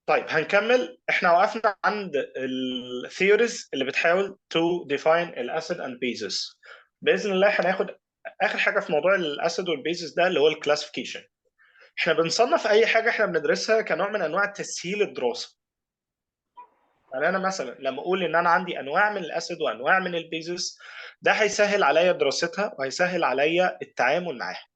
طيب هنكمل. احنا وقفنا عند الثيوريز اللي بتحاول to define الاسيد and bases. باذن الله هناخد اخر حاجه في موضوع الاسيد والبيزس ده اللي هو الكلاسيفيكيشن. احنا بنصنف اي حاجه احنا بندرسها كنوع من انواع تسهيل الدراسه. يعني انا مثلا لما اقول ان انا عندي انواع من الاسيد وانواع من البيزس، ده هيسهل عليا دراستها وهيسهل عليا التعامل معاها.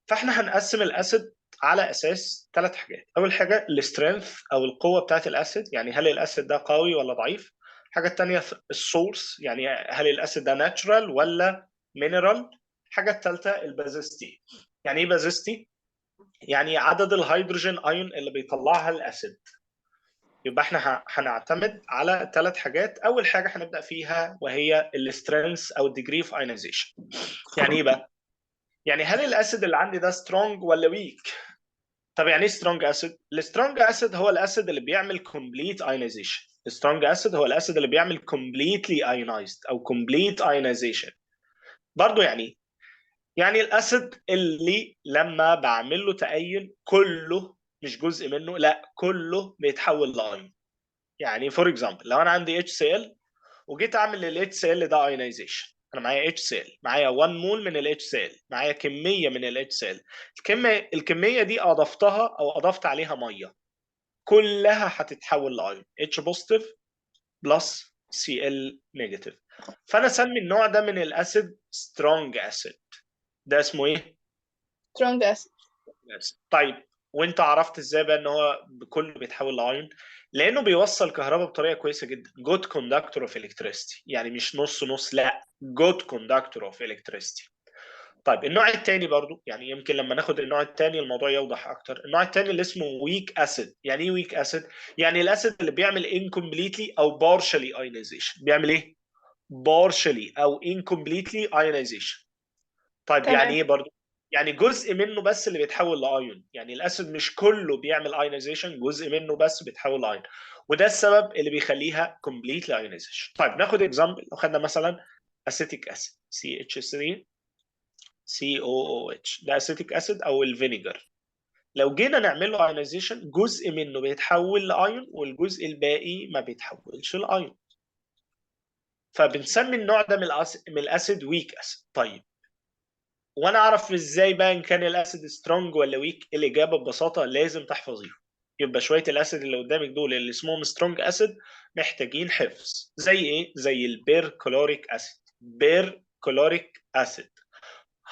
فاحنا هنقسم الاسيد على اساس ثلاث حاجات. اول حاجه السترينث او القوه بتاعت الاسيد، يعني هل الاسيد ده قوي ولا ضعيف. الحاجه الثانيه السورس، يعني هل الاسيد ده ناتشرال ولا مينرال. الحاجه الثالثه البازيستي. يعني ايه بازيستي؟ يعني عدد الهيدروجين ايون اللي بيطلعها الاسيد. يبقى احنا هنعتمد على ثلاث حاجات. اول حاجه هنبدا فيها وهي السترينث او الديجري اوف ايونيزيشن. يعني ايه بقى؟ يعني هل الاسيد اللي عندي ده سترونج ولا ويك؟ طب يعني ايه سترونج اسيد؟ السترونج اسيد هو الاسيد اللي بيعمل كومبليت ايونيزيشن. السترونج اسيد هو الاسيد اللي بيعمل كومبليتلي ايونايزد او كومبليت ايونيزيشن. برضه يعني إيه؟ يعني الاسيد اللي لما بعمل له تأين كله، مش جزء منه، لا كله بيتحول لايون. يعني فور اكزامبل لو انا عندي HCl وجيت اعمل لل HCl ده ايونيزيشن، انا معايا HCl، معايا 1 مول من ال HCl، معايا كميه من ال HCl. الكميه دي اضفتها او اضفت عليها ميه، كلها هتتحول لايون H بوزيتيف بلس Cl نيجاتيف. فانا اسمي النوع ده من الاسيد سترونج اسيد. ده اسمه ايه؟ strong acid. طيب وانت عرفت ازاي بقى ان هو كله بيتحول لايون؟ لانه بيوصل كهرباء بطريقه كويسه جدا. جود كوندكتور اوف الكتريستي، يعني مش نص نص، لا جود كوندكتور اوف الكتريستي. طيب النوع الثاني برضو، يعني يمكن لما ناخد النوع الثاني الموضوع يوضح اكتر. النوع الثاني اللي اسمه ويك اسيد. يعني ايه ويك اسيد؟ يعني الاسيد اللي بيعمل incompletely او partially ionization. بيعمل ايه؟ partially او incompletely ionization. طيب يعني تمام. ايه برضو؟ يعني جزء منه بس اللي بيتحول لايون. يعني الاسيد مش كله بيعمل ايونيزيشن، جزء منه بس بيتحول لايون. وده السبب اللي بيخليها كومبليتلي ايونيزيشن. طيب ناخد اكزامبل. لو خدنا مثلا اسيتيك اسيد CH3 COOH، ده اسيتيك اسيد او الفينيجر. لو جينا نعمل له ايونيزيشن جزء منه بيتحول لايون والجزء الباقي ما بيتحولش لايون. فبنسمي النوع ده من الاسيد ويك اسيد. طيب وانا اعرف ازاي بقى ان كان الاسيد سترونج ولا ويك؟ الاجابه ببساطه لازم تحفظيهم. يبقى شويه الاسيد اللي قدامك دول اللي اسمهم سترونج اسيد محتاجين حفظ. زي ايه؟ زي البيركلوريك اسيد، بيركلوريك اسيد،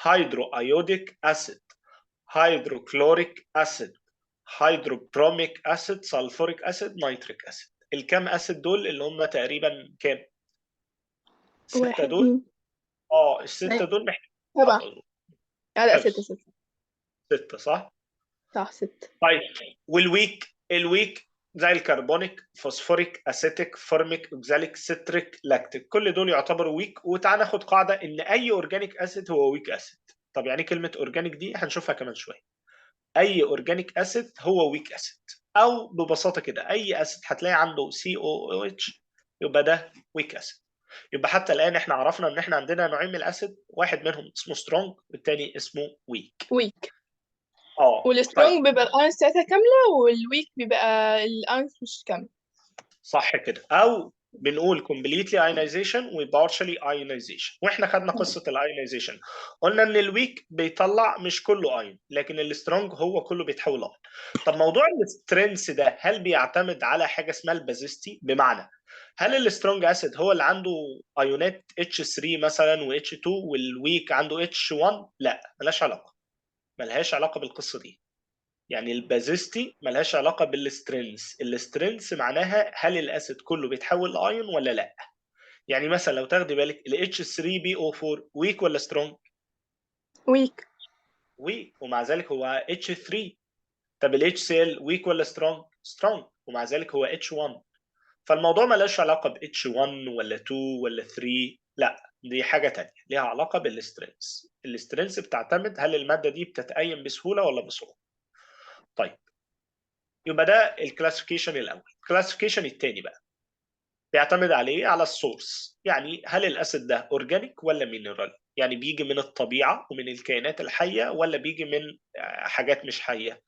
هيدرو ايوديك اسيد، هيدروكلوريك اسيد، هيدروبروميك اسيد، سلفوريك اسيد، نيتريك اسيد. الكام اسيد دول اللي هم تقريبا كام؟ الستة واحد دول. اتنين. الستة أيوة. دول محتاجين سبعة. تحفظوا. لا ستة حفظ. ستة. ستة صح؟ صح ستة. طيب الويك زي الكربونيك، فوسفوريك، اسيتيك، فورميك، اوكزاليك، ستريك، لاكتيك، كل دول يعتبروا ويك. وتعالى ناخد قاعده ان اي اورجانيك اسيد هو ويك اسيد. طب يعني كلمه اورجانيك دي هنشوفها كمان شويه. اي اورجانيك اسيد هو ويك اسيد، او ببساطه كده اي اسيد هتلاقي عنده COOH يبقى ده ويك اسيد. يبقى حتى الان احنا عرفنا ان احنا عندنا نوعين من الاسيد، واحد منهم اسمه سترونج والتاني اسمه ويك. ويك. طيب والسترونج بيبقى الأيونز بتاعتها كاملة، والويك بيبقى الأيونز مش كاملة. صح كده. او بنقول completely ionization و partially ionization. واحنا خدنا قصه الايونيزيشن، قلنا ان الويك بيطلع مش كله ايون، لكن السترونج هو كله بيتحول ايون. طب موضوع السترينث ده هل بيعتمد على حاجه اسمها البازيستي؟ بمعنى هل السترونج اسيد هو اللي عنده ايونات H3 مثلا و H2 والويك عنده H1؟ لا، ملهاش علاقه. ملهاش علاقه بالقصه دي. يعني البازيستي ملهاش علاقه بالسترينث. السترينث معناها هل الاسيد كله بيتحول لايون ولا لا. يعني مثلا لو تاخدي بالك ال H3PO4 ويك ولا سترونج؟ ويك. ويك، ومع ذلك هو H3. طب ال HCl ويك ولا سترونج؟ سترونج، ومع ذلك هو H1. فالموضوع ملهاش علاقه ب H1 ولا 2 ولا 3، لا دي حاجه تانية ليها علاقه بالسترينث. السترينث بتعتمد هل الماده دي بتتأين بسهوله ولا بصعوبه. طيب يبقى ده الكلاسيفيكيشن الاول. الكلاسيفيكيشن الثاني بقى بيعتمد عليه على السورس. يعني هل الاسيد ده اورجانيك ولا مينرال؟ يعني بيجي من الطبيعه ومن الكائنات الحيه ولا بيجي من حاجات مش حيه.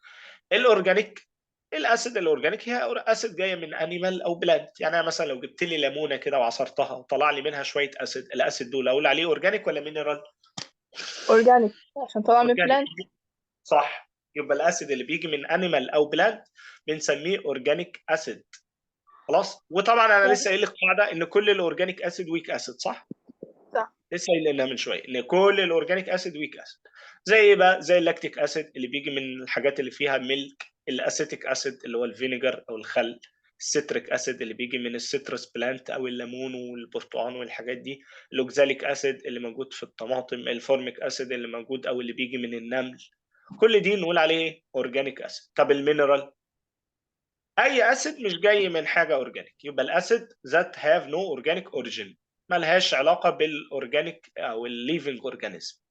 الاورجانيك الاسيد الاورجانيك هي اسيد جايه من انيمال او بلانت. يعني انا مثلا لو جبت لي ليمونه كده وعصرتها وطلع لي منها شويه اسيد، الاسيد دول اقول عليه اورجانيك ولا مينرال؟ اورجانيك عشان طالع من اورجانيك، بلانت. صح. يبقى الاسيد اللي بيجي من انيمال او بلانت بنسميه اورجانيك اسيد. خلاص. وطبعا انا لسه قايل لك قاعده ان كل الاورجانيك اسيد ويك اسيد، صح؟ صح. لسه قايل لنا من شويه ان كل الاورجانيك اسيد ويك اسيد. زي ايه بقى؟ زي اللاكتيك اسيد اللي بيجي من الحاجات اللي فيها ميلك، الاسيتيك اسيد اللي هو الفينيجر او الخل، السيتريك اسيد اللي بيجي من السيترس بلانت او الليمون والبرتقال والحاجات دي، الاوكزاليك اسيد اللي موجود في الطماطم، الفورميك اسيد اللي موجود او اللي بيجي من النمل. كل دي نقول عليه اورجانيك اسيد. طب المينرال؟ اي اسيد مش جاي من حاجه اورجانيك، يبقى الاسيد ذات هاف نو اورجانيك اوريجين، ملهاش علاقه بالاورجانيك او الليفنج اورجانيزم.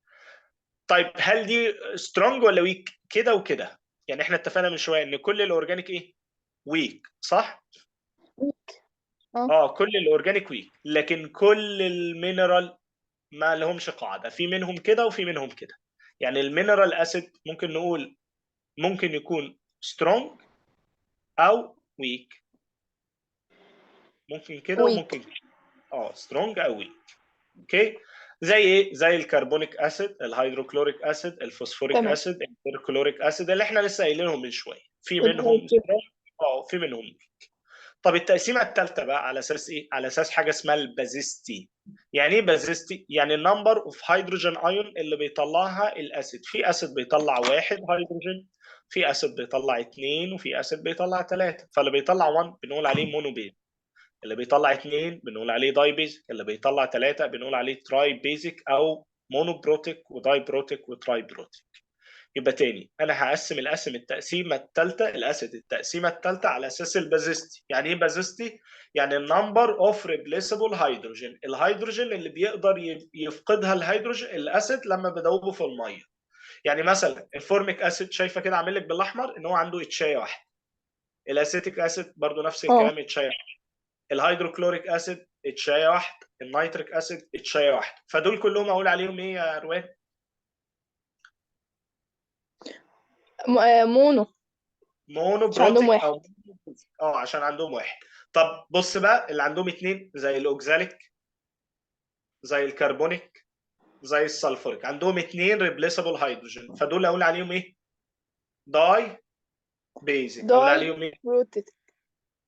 طيب هل دي سترونج ولا ويك؟ كده وكده. يعني احنا اتفقنا من شويه ان كل الاورجانيك ايه؟ ويك، صح؟ اه. كل الاورجانيك ويك، لكن كل المينرال ما لهمش قاعده، في منهم كده وفي منهم كده. يعني المينرال اسيد ممكن نقول ممكن يكون سترونج او ويك، ممكن كده ويك. وممكن كده. سترونج او ويك. اوكي. زي ايه؟ زي الكربونيك اسيد، الهيدروكلوريك اسيد، الفوسفوريك تمام. اسيد، البيركلوريك اسيد اللي احنا لسه قايلينهم من شويه، في منهم والهيدروجين. سترونج في منهم weak. طب التقسيمه الثالثه بقى على اساس ايه؟ على اساس حاجه اسمها البازيستي. يعني ايه بازيستي؟ يعني النمبر اوف هيدروجين ايون اللي بيطلعها الاسيد. في اسيد بيطلع واحد هيدروجين، في اسيد بيطلع اثنين، وفي اسيد بيطلع ثلاثه. فاللي بيطلع 1 بنقول عليه مونوبيز، اللي بيطلع اثنين بنقول عليه داي بيزك، اللي بيطلع ثلاثه بنقول عليه تراي بيزك او مونوبروتيك وداي بروتيك وتراي بروتيك. يبقى تاني انا هقسم التقسيمه الثالثه الاسيد التقسيمه الثالثه على اساس البازيستي. يعني ايه بازيستي؟ يعني النمبر اوف ريبليسبل هيدروجين، الهيدروجين اللي بيقدر يفقدها الهيدروجين الاسيد لما بدوبه في الميه. يعني مثلا الفورميك اسيد شايفه كده عامل لك بالاحمر ان هو عنده اتشايه واحده، الاسيتيك اسيد برضو نفس اه. الكلام اتشايه واحده، الهيدروكلوريك اسيد اتشايه واحده، النيتريك اسيد اتشايه واحده. فدول كلهم اقول عليهم ايه يا روان؟ مونو. مش عندهم مونوبروتيك واحد. او عشان عندهم واحد. طب بص بقى، اللي عندهم اتنين زي الاوكزاليك، زي الكربونيك، زي السلفوريك، عندهم اتنين ريبليسبل هيدروجين، فدول اقول عليهم ايه؟ داي بيزك. اقول داي عليهم ايه؟ بروتيك.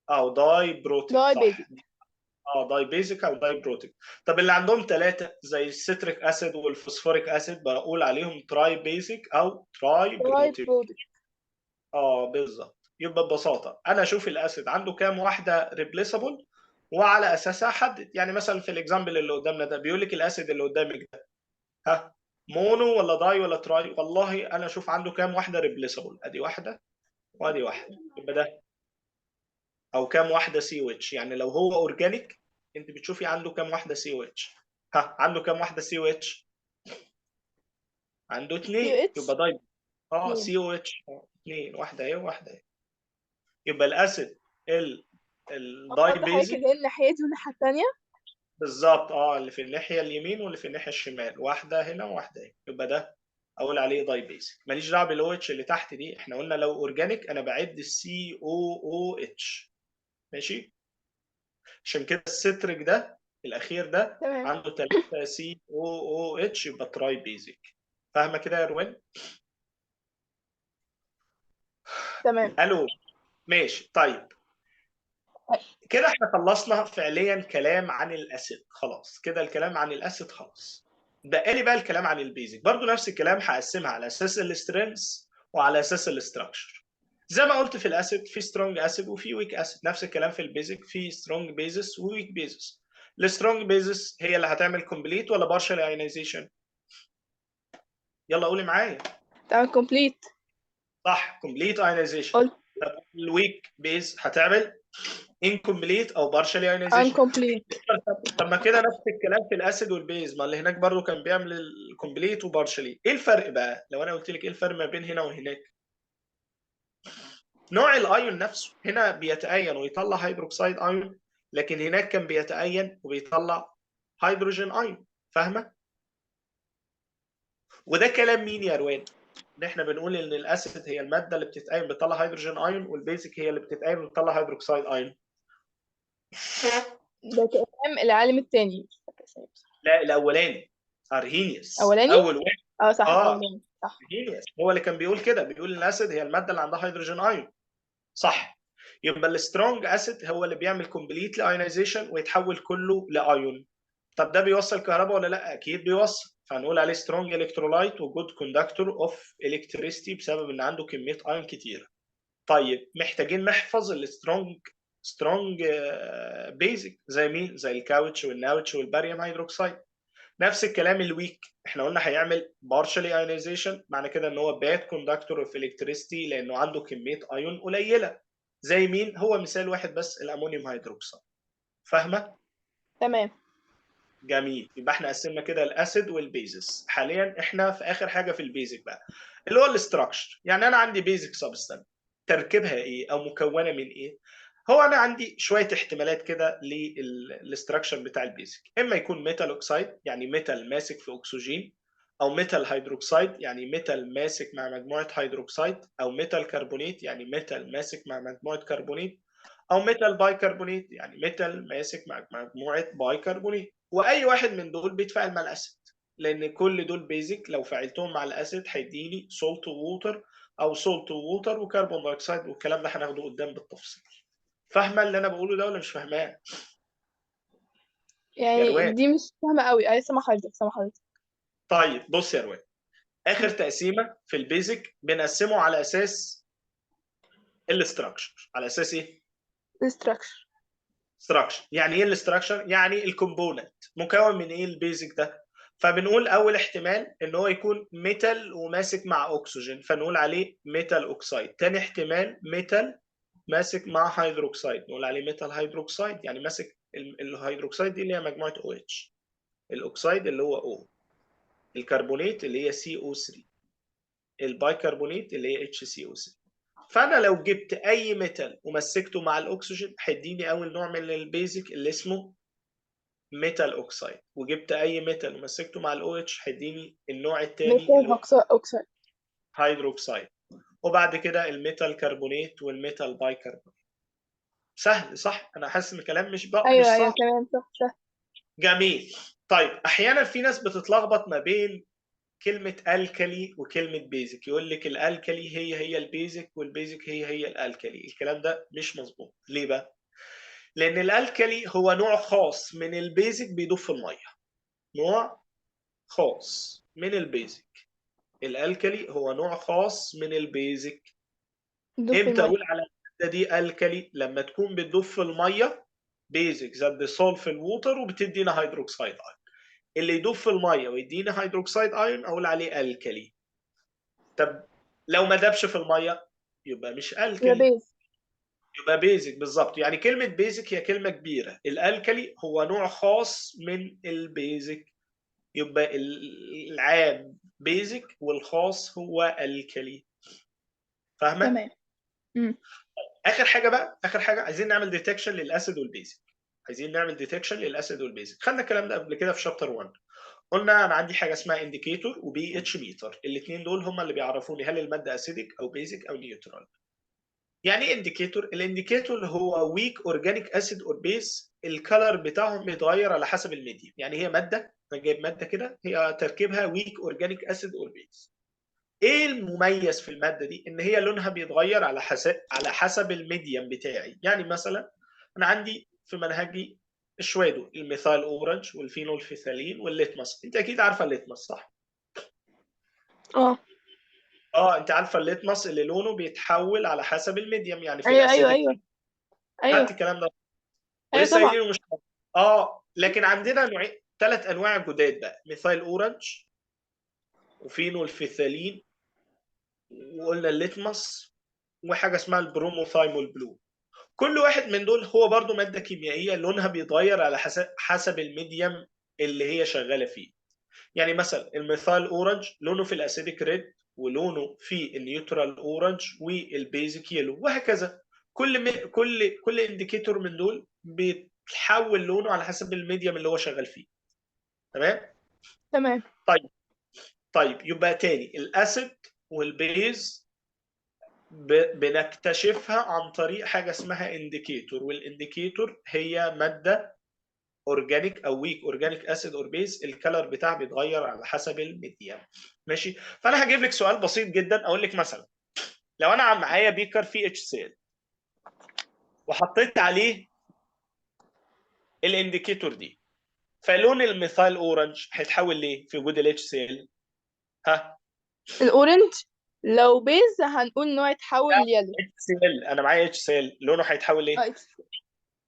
او داي بروتيك، داي صح. بيزك. داي بيزك او داي بروتيك. طب اللي عندهم ثلاثه زي السيتريك اسيد والفوسفوريك اسيد بقول عليهم تراي بيزك او تراي داي بروتيك. بروتيك. بالظبط. يبقى ببساطه انا اشوف الاسيد عنده كام واحده ريبليسبل وعلى اساسها احدد. يعني مثلا في الاكزامبل اللي قدامنا ده بيقول لك الاسيد اللي قدامك ده، ها، مونو ولا داي ولا تراي؟ والله انا اشوف عنده كام واحده ريبليسبل، ادي واحده وادي واحده، يبقى ده. او كام واحده سي او اتش، يعني لو هو اورجانيك انت بتشوفي عنده كام واحده سي او اتش. عنده كام واحده سي او اتش؟ عنده سي اثنين، يبقى اتش. داي. اتنين. سي او اتش اثنين، واحده ايه وواحده ايه. يبقى الاسيد الداي قصدي حضرتك بيزك. اللي هي الناحية دي والناحية التانية. بالظبط، اللي في الناحيه اليمين واللي في الناحيه الشمال، واحده هنا وواحده هنا، يبقى ده اقول عليه داي بيزك. ماليش دعوه بالاو اتش اللي تحت دي، احنا قلنا لو اورجانيك انا بعد السي او اتش. ماشي. عشان كده الستريك ده الاخير ده تمام. عنده 3 سي او اتش، يبقى تراي بيزك. فاهمه كده يا روان؟ تمام. الو. ماشي طيب. كده احنا خلصنا فعليا كلام عن الاسيد، خلاص كده الكلام عن الاسيد خلاص. بقى لي بقى الكلام عن البيزك، برضو نفس الكلام هقسمها على اساس السترينث وعلى اساس الاستراكشر. زي ما قلت في الاسيد في سترونج اسيد وفي ويك اسيد، نفس الكلام في البيزك في سترونج بيزس وويك بيزس. السترونج بيزس هي اللي هتعمل كومبليت ولا بارشال ايونيزيشن؟ يلا قولي معايا. تعمل كومبليت. صح، كومبليت ايونيزيشن. قلت طب الويك بيز هتعمل انكمبليت او بارشال ايونيزيشن. انكومبليت. طب ما كده نفس الكلام في الاسيد والبيز، ما اللي هناك برضو كان بيعمل الكومبليت وبارشلي. ايه الفرق بقى لو انا قلت لك ايه الفرق ما بين هنا وهناك؟ نوع الايون نفسه، هنا بيتأين ويطلع هيدروكسيد ايون، لكن هناك كان بيتأين وبيطلع هيدروجين ايون. فاهمه؟ وده كلام مين يا روان؟ ان احنا بنقول ان الاسيد هي الماده اللي بتتقايم بتطلع هيدروجين ايون، والبيزك هي اللي بتتقايم بتطلع هيدروكسيد ايون. ده كلام العالم التاني، مش فاكرة اسمه بصراحة. لا الاولاني ارهينيوس أولاني؟ اول واحد. اه صح، اه الأولاني صح. ارهينيوس هو اللي كان بيقول كده، بيقول ان الاسيد هي الماده اللي عندها هيدروجين ايون. صح. يبقى السترونج اسيد هو اللي بيعمل كومبليتلي ايونيزيشن ويتحول كله لايون. طب ده بيوصل كهرباء ولا لا؟ اكيد بيوصل، فهنقول عليه سترونج الكترولايت وجود كوندكتور اوف الكتريستي بسبب ان عنده كميه ايون كتيره. طيب محتاجين نحفظ سترونج بيزك زي مين؟ زي الكاوتش والناوتش والباريوم هيدروكسيد. نفس الكلام الويك، احنا قلنا هيعمل بارشلي ايونيزيشن، معنى كده ان هو باد كوندكتور اوف الكتريستي لانه عنده كميه ايون قليله. زي مين؟ هو مثال واحد بس، الامونيوم هيدروكسيد. فاهمه؟ تمام. جميل. يبقى احنا قسمنا كده الاسيد والبيزس. حاليا احنا في اخر حاجه في البيزك بقى، اللي هو الاستراكشر. يعني انا عندي بيزك سبستانس، تركيبها ايه او مكونه من ايه؟ هو انا عندي شويه احتمالات كده للاستراكشر بتاع البيزك. اما يكون ميتال اوكسايد يعني ميتال ماسك في اكسجين، او ميتال هيدروكسايد يعني ميتال ماسك مع مجموعه هيدروكسايد، او ميتال كربونيت يعني ميتال ماسك مع مجموعه كربونيت، او ميتال بايكربونيت يعني ميتال ماسك مع مجموعه بايكربونيت. واي واحد من دول بيتفاعل مع الاسيد، لان كل دول بيزك لو فعلتهم مع الاسيد هيديني سولت ووتر، او سولت ووتر وكربون دايوكسيد، والكلام ده هناخده قدام بالتفصيل. فاهمه اللي انا بقوله ده ولا مش فاهماه؟ يا يعني روان. دي مش فاهمة قوي. أي، سامع حضرتك سامع حضرتك. طيب بص يا روان، اخر تقسيمه في البيزك بنقسمه على اساس الاستراكشر. على اساس ايه؟ الستراكشر. ستراكشر. يعني ايه الاستراكشر؟ يعني الكومبوننت مكون من ايه البيزك ده. فبنقول اول احتمال ان هو يكون ميتال وماسك مع اكسجين، فنقول عليه ميتال اوكسايد. تاني احتمال ميتال ماسك مع هيدروكسيد، نقول عليه ميتال هيدروكسيد، يعني ماسك الهيدروكسيد دي اللي هي مجموعه او اتش، الاكسيد اللي هو او، الكربونيت اللي هي سي او 3، البايكربونيت اللي هي اتش سي او 3. فانا لو جبت اي ميتال ومسكته مع الاكسجين هيديني اول نوع من البيزك اللي اسمه ميتال اوكسايد، وجبت اي ميتال ومسكته مع الاو اتش هيديني النوع الثاني اللي ميثيل هو أوكسايد. هيدروكسايد. وبعد كده الميتال كربونيت والميتال بايكربونيت. سهل صح؟ انا حاسس ان الكلام أيوه مش أيوه، صعب. تمام صح صح. جميل. طيب احيانا في ناس بتتلخبط ما بين كلمة الكلي وكلمة بيزك، يقول لك الالكلي هي البيزك والبيزك هي الالكلي. الكلام ده مش مظبوط. ليه بقى؟ لان الالكلي هو نوع خاص من البيزك بيدوب في الميه، نوع خاص من البيزك. الالكلي هو نوع خاص من البيزك. دوب في امتى المية. اقول على الماده دي الكلي؟ لما تكون بتدوب في الميه، بيزك ذات ديسولف في الووتر وبتدينا هيدروكسيد ايون. اللي يدوب في الميه ويدينا هيدروكسيد ايون اقول عليه الكلي. طب لو ما دابش في الميه يبقى مش يبقى الكلي، بيز. يبقى بيزك. بالظبط. يعني كلمه بيزك هي كلمه كبيره، الالكلي هو نوع خاص من البيزك. يبقى العام بيزك والخاص هو الكلي. فاهمه؟ تمام. امم. اخر حاجه بقى، اخر حاجه عايزين نعمل ديتكشن للاسيد والبيزك. عايزين نعمل ديتكشن للاسيد والبيزك. خدنا الكلام ده قبل كده في شابتر 1. قلنا انا عندي حاجه اسمها انديكيتور وبي اتش ميتر، الاثنين دول هم اللي بيعرفوني هل الماده اسيدك او بيزك او نيوترال. يعني ايه انديكيتور؟ الانديكيتور هو ويك اورجانيك اسيد اور بيس، الكالر بتاعهم بيتغير على حسب الميديم. يعني هي ماده، انا جايب ماده كده هي تركيبها ويك اورجانيك اسيد اور بيس. ايه المميز في الماده دي؟ ان هي لونها بيتغير على حسب الميديم بتاعي. يعني مثلا انا عندي في منهجي الشوادو، الميثايل اورنج والفينول فيثالين والليتمس. انت اكيد عارفه الليتمس صح؟ اه. انت عارفه الليتمس اللي لونه بيتحول على حسب الميديم، يعني في أيوه أيوه الاسيدك. أيوه. خدت أيوه الكلام ده؟ أيوه ولسه طبعا. قايلينه مش لكن عندنا نوعين، 3 انواع جداد بقى، ميثايل اورنج وفينول فيثالين، وقلنا الليتمس، وحاجه اسمها البروموثايمول بلو. كل واحد من دول هو برضو ماده كيميائيه لونها بيتغير على حسب الميديم اللي هي شغاله فيه. يعني مثلا الميثايل اورنج لونه في الاسيديك ريد، ولونه في النيوترال اورنج والبيزك يلو، وهكذا. كل انديكيتور من دول بيتحول لونه على حسب الميديم اللي هو شغال فيه. تمام. تمام. طيب. طيب يبقى تاني الاسيد والبيز بنكتشفها عن طريق حاجه اسمها انديكيتور، والانديكيتور هي ماده اورجانيك او ويك اورجانيك اسيد اور بيز، الكلر بتاعها بيتغير على حسب الميديم. ماشي. فانا هجيب لك سؤال بسيط جدا، اقول لك مثلا لو انا معايا بيكر فيه اتش سي ال وحطيت عليه الانديكيتور دي، فلون الميثايل اورنج هيتحول ليه في وجود الاتش سي ال؟ ها؟ الاورنج لو بيز هنقول ان هو يتحول يلو. اتش سي ال، انا معايا اتش سي ال، لونه هيتحول ليه؟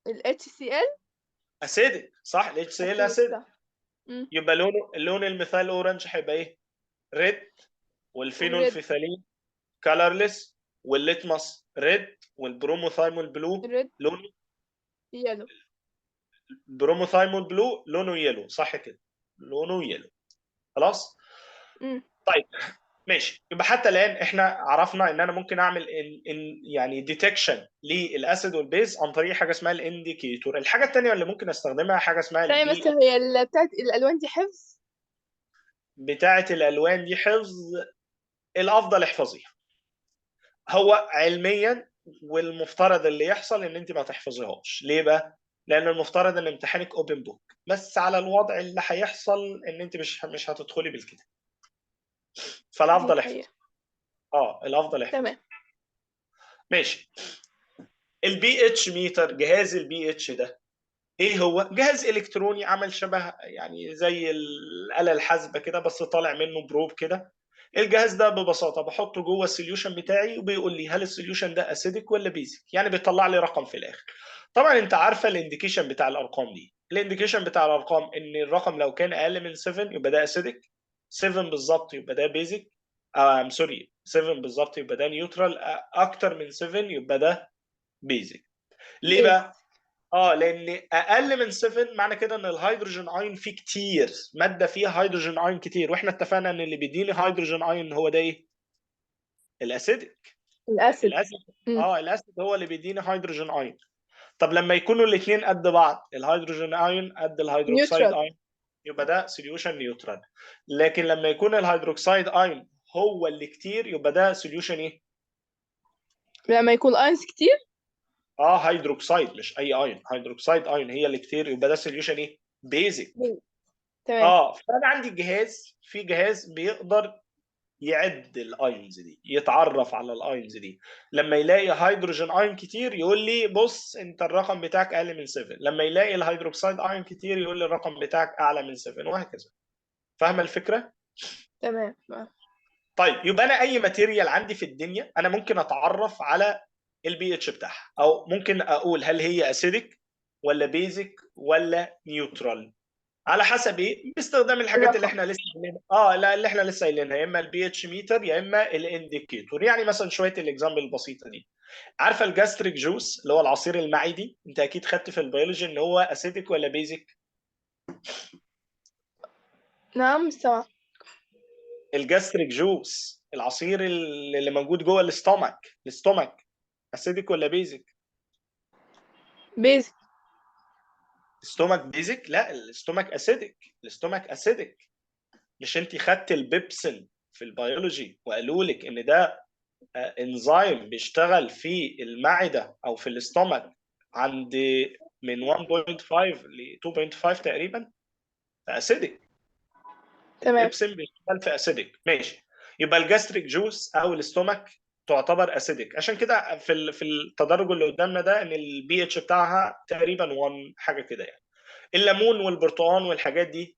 ال HCl اسيدك، صح؟ الاتش سي ال اسيدك اسيد، صح. مم. يبقى اللون الميثايل اورنج هيبقى ايه؟ ريد. والفينول وريد. فيثالين كالرلس، والليتمس ريد، والبروموثايمول بلو ريد لونه، يلو. بروموثايمول بلو لونه يلو، صح كده؟ لونه يلو. خلاص. مم. طيب ماشي، يبقى حتى الان احنا عرفنا ان انا ممكن اعمل إن يعني ديتكشن للاسيد والبيز عن طريق حاجه اسمها الانديكيتور. الحاجه الثانيه اللي ممكن استخدمها حاجه اسمها ثانية بس، هي بتاعت الألوان دي حفظ؟ بتاعه الالوان دي حفظ. الافضل احفظيها. هو علميا والمفترض اللي يحصل ان انت ما تحفظيهاش. ليه بقى؟ لان المفترض ان امتحانك اوبن بوك، بس على الوضع اللي هيحصل ان انت مش هتدخلي بالكتاب، دي فالافضل احفظ. حقيقة. الافضل احفظ. تمام. ماشي. البي اتش ميتر، جهاز البي اتش ده ايه هو؟ جهاز الكتروني عمل شبه يعني زي الاله الحاسبه كده، بس طالع منه بروب كده. الجهاز ده ببساطه بحطه جوه السوليوشن بتاعي وبيقول لي هل السوليوشن ده اسيدك ولا بيزك، يعني بيطلع لي رقم في الاخر. طبعا انت عارفه الانديكيشن بتاع الارقام دي. الانديكيشن بتاع الارقام ان الرقم لو كان اقل من 7 يبقى ده اسيدك، 7 بالظبط يبقى ده بيزك، سوري 7 بالظبط يبقى ده نيوترال، اكتر من 7 يبقى ده بيزك. ليه بيز. بقى؟ لان اقل من 7 معنى كده ان الهيدروجين ايون فيه كتير، ماده فيها هيدروجين ايون كتير، واحنا اتفقنا ان اللي بيديني هيدروجين ايون هو ده ايه؟ الاسيدك. الأسد. الاسيد. مم. الاسيد هو اللي بيديني هيدروجين ايون. طب لما يكونوا الاثنين قد بعض، الهيدروجين ايون قد الهيدروكسيد نيوترال. ايون، يبقى ده سوليوشن نيوترال. لكن لما يكون الهيدروكسيد ايون هو اللي كتير يبقى ده سوليوشن ايه؟ لما يكون اينز كتير. هيدروكسيد، مش اي ايون، هيدروكسيد ايون هي اللي كتير، يبقى ده سوليوشن ايه؟ بيزك. بيز. تمام. فانا عندي جهاز، في جهاز بيقدر يعد الايونز دي، يتعرف على الايونز دي. لما يلاقي هيدروجين ايون كتير يقول لي بص انت الرقم بتاعك اقل من 7، لما يلاقي الهيدروكسيد ايون كتير يقول لي الرقم بتاعك اعلى من 7، وهكذا. فاهمه الفكره؟ تمام. طيب يبقى انا اي ماتيريال عندي في الدنيا انا ممكن اتعرف على البي اتش بتاعها، او ممكن اقول هل هي اسيدك ولا بيزك ولا نيوترال، على حسب ايه؟ باستخدام الحاجات اللي الرقم. احنا لسه قايلينها. لا، اللي احنا لسه قايلينها، يا اما البي اتش ميتر يا اما الانديكيتور. يعني مثلا شويه الاكزامبل البسيطه دي. عارفه الجاستريك جوس اللي هو العصير المعدي؟ انت اكيد خدت في البيولوجي ان هو اسيدك ولا بيزك. نعم سوا. الجاستريك جوس، العصير اللي موجود جوه الاستومك اسيدك ولا بيزك؟ بيز. الاستومك بيزك؟ لا، الاستومك اسيدك. الاستومك اسيدك. مش انت خدت البيبسين في البيولوجي وقالوا لك ان ده انزيم بيشتغل في المعده او في الاستومك عند من 1.5 ل 2.5 تقريبا، اسيدك. تمام. البيبسين بيشتغل في اسيدك. ماشي. يبقى الجاستريك جوس او الاستومك تعتبر اسيدك، عشان كده في التدرج اللي قدامنا ده ان البي اتش بتاعها تقريبا 1 حاجه كده يعني. الليمون والبرتقال والحاجات دي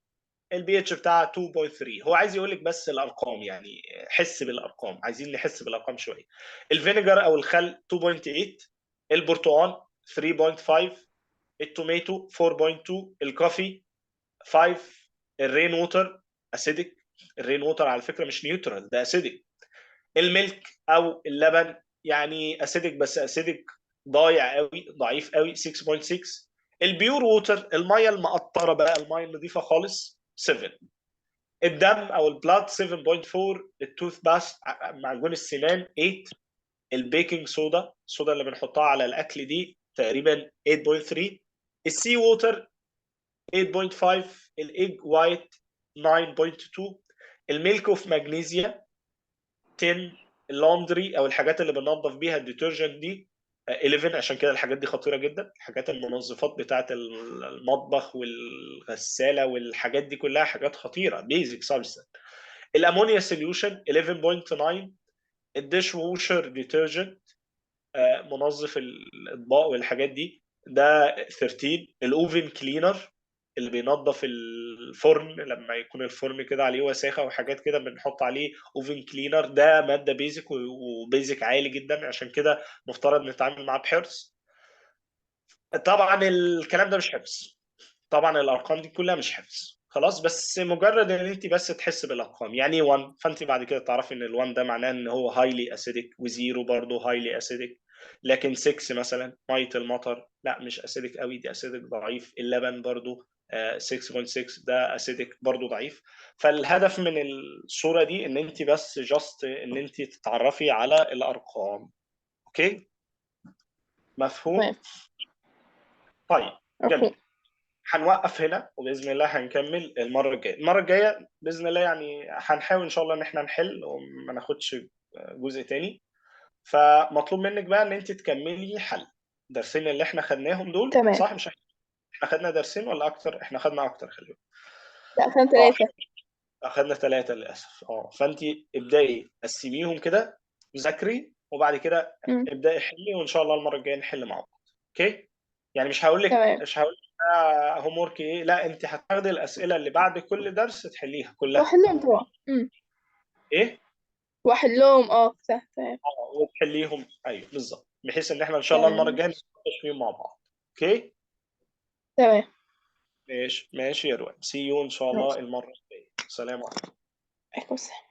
البي اتش بتاعها 2.3. هو عايز يقول لك بس الارقام، يعني حس بالارقام، عايزين نحس بالارقام شويه. الفينيجر او الخل 2.8، البرتقال 3.5، التوميتو 4.2، الكوفي 5، الرين ووتر اسيدك. الرين ووتر على فكره مش نيوترال، ده اسيدك. الميلك او اللبن يعني اسيدك، بس اسيدك ضايع قوي، ضعيف قوي، 6.6. البيور ووتر، الميه المقطره بقى، الميه النظيفه خالص، 7. الدم او البلاد 7.4. التوث باس، معجون السنان 8. البيكنج صودا، الصودا اللي بنحطها على الاكل دي تقريبا 8.3. السي ووتر 8.5. الايج وايت 9.2. الميلك اوف مغنيسيا 10 اللوندري او الحاجات اللي بننظف بيها الديترجنت دي 11. عشان كده الحاجات دي خطيره جدا. الحاجات المنظفات بتاعه المطبخ والغساله والحاجات دي كلها حاجات خطيره، بيزك سبستانس. الامونيا سوليوشن 11.9. الديش ووشر ديترجنت منظف الاطباق والحاجات دي ده 13. الاوفن كلينر اللي بينظف الفرن لما يكون الفرن كده عليه وساخه وحاجات كده بنحط عليه اوفن كلينر، ده ماده بيزك وبيزك عالي جدا، عشان كده مفترض نتعامل معاه بحرص. طبعا الكلام ده مش حفظ، طبعا الارقام دي كلها مش حفظ خلاص، بس مجرد ان انت بس تحس بالارقام. يعني 1 فانت بعد كده تعرفي ان ال1 ده معناه ان هو هايلي اسيدك، وزيرو برضه هايلي اسيدك. لكن 6 مثلا ميه المطر لا مش اسيدك قوي، دي اسيدك ضعيف. اللبن برضه 6.6 ده اسيدك برضه ضعيف. فالهدف من الصوره دي ان انت بس جاست ان انت تتعرفي على الارقام. اوكي، مفهوم؟ تمام. طيب مفهوم. جميل. هنوقف هنا وباذن الله هنكمل المره الجايه. المره الجايه باذن الله يعني هنحاول ان شاء الله ان احنا نحل وما ناخدش جزء تاني. فمطلوب منك بقى ان انت تكملي حل درسين اللي احنا خدناهم دول، تمام. صح؟ مش احنا خدنا درسين ولا اكتر؟ احنا خدنا اكتر، خلي بالك. لا، كان اه 3. اخدنا 3 للاسف. فانت ابداي قسميهم كده، ذاكري، وبعد كده ابداي حلي، وان شاء الله المره الجايه نحل مع بعض. اوكي؟ يعني تمام. مش هقول لك هوم ورك ايه، لا انت هتاخدي الاسئله اللي بعد كل درس تحليها كلها. واحلهم طبعا. ايه؟ واحلهم، صح، تمام. وتحليهم، ايوه بالظبط، بحيث ان احنا ان شاء الله المره تمام. الجايه نتناقش فيهم مع بعض. اوكي؟ تمام. ماشي ماشي يا روان، سي يو ان شاء الله ماشي. المره الجايه. سلام عليكم. عليكم السلام.